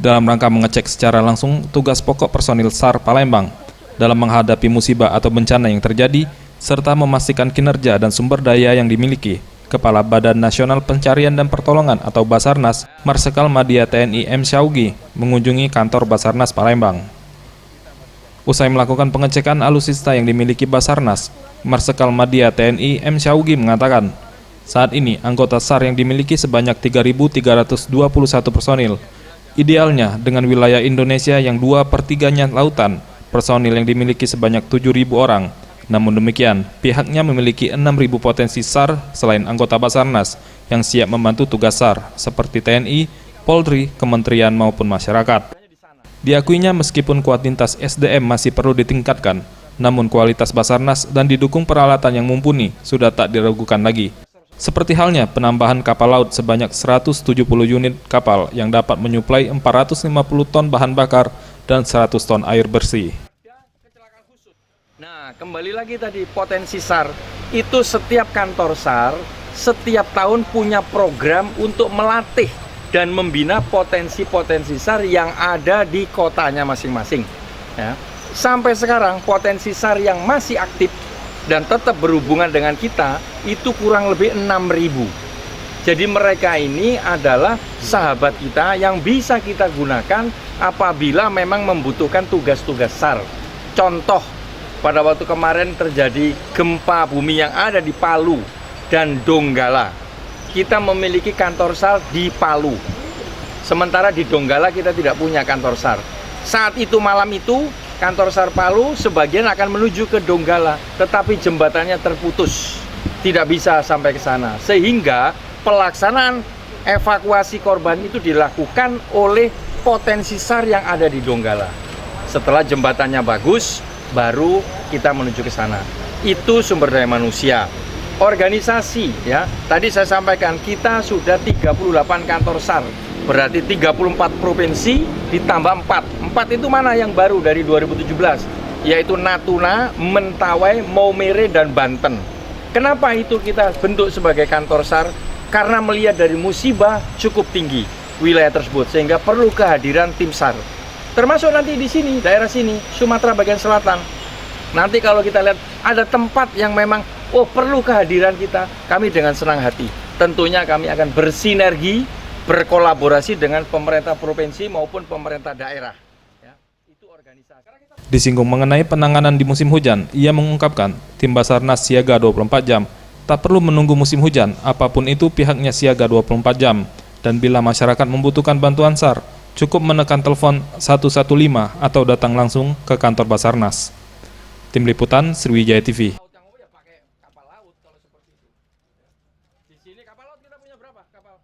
dalam rangka mengecek secara langsung tugas pokok personil SAR Palembang dalam menghadapi musibah atau bencana yang terjadi, serta memastikan kinerja dan sumber daya yang dimiliki. Kepala Badan Nasional Pencarian dan Pertolongan atau Basarnas, Marsikal Madya TNI M. Syaugi, mengunjungi kantor Basarnas Palembang. Usai melakukan pengecekan alutsista yang dimiliki Basarnas, Marsikal Madya TNI M. Syaugi mengatakan, saat ini anggota SAR yang dimiliki sebanyak 3.321 personil. Idealnya dengan wilayah Indonesia yang 2/3-nya lautan, personil yang dimiliki sebanyak 7.000 orang. Namun demikian, pihaknya memiliki 6.000 potensi SAR selain anggota Basarnas yang siap membantu tugas SAR seperti TNI, Polri, Kementerian maupun masyarakat. Diakuinya meskipun kuantitas SDM masih perlu ditingkatkan, namun kualitas Basarnas dan didukung peralatan yang mumpuni sudah tak diragukan lagi. Seperti halnya penambahan kapal laut sebanyak 170 unit kapal yang dapat menyuplai 450 ton bahan bakar dan 100 ton air bersih. Nah, kembali lagi tadi potensi SAR, itu setiap kantor SAR setiap tahun punya program untuk melatih dan membina potensi-potensi SAR yang ada di kotanya masing-masing. Ya. Sampai sekarang potensi SAR yang masih aktif dan tetap berhubungan dengan kita itu kurang lebih 6.000. Jadi mereka ini adalah sahabat kita yang bisa kita gunakan apabila memang membutuhkan tugas-tugas SAR. Contoh, pada waktu kemarin terjadi gempa bumi yang ada di Palu dan Donggala. Kita memiliki kantor SAR di Palu. Sementara di Donggala kita tidak punya kantor SAR. Saat itu malam itu kantor SAR Palu sebagian akan menuju ke Donggala, tetapi jembatannya terputus. Tidak bisa sampai ke sana. Sehingga pelaksanaan evakuasi korban itu dilakukan oleh potensi SAR yang ada di Donggala. Setelah jembatannya bagus, baru kita menuju ke sana. Itu sumber daya manusia. Organisasi, ya. Tadi saya sampaikan kita sudah 38 kantor SAR. Berarti 34 provinsi ditambah 4. 4 itu mana yang baru dari 2017? Yaitu Natuna, Mentawai, Maumere, dan Banten. Kenapa itu kita bentuk sebagai kantor SAR? Karena melihat dari musibah cukup tinggi wilayah tersebut, sehingga perlu kehadiran tim SAR. Termasuk nanti di sini, daerah sini, Sumatera bagian selatan. Nanti kalau kita lihat ada tempat yang memang, perlu kehadiran kita, kami dengan senang hati. Tentunya kami akan bersinergi, berkolaborasi dengan pemerintah provinsi maupun pemerintah daerah. Ya, itu organisasi. Disinggung mengenai penanganan di musim hujan, ia mengungkapkan tim Basarnas siaga 24 jam. Tak perlu menunggu musim hujan, apapun itu pihaknya siaga 24 jam. Dan bila masyarakat membutuhkan bantuan SAR, cukup menekan telepon 115 atau datang langsung ke kantor Basarnas. Tim Liputan, Sriwijaya TV. Di sini kapal laut kita punya berapa kapal?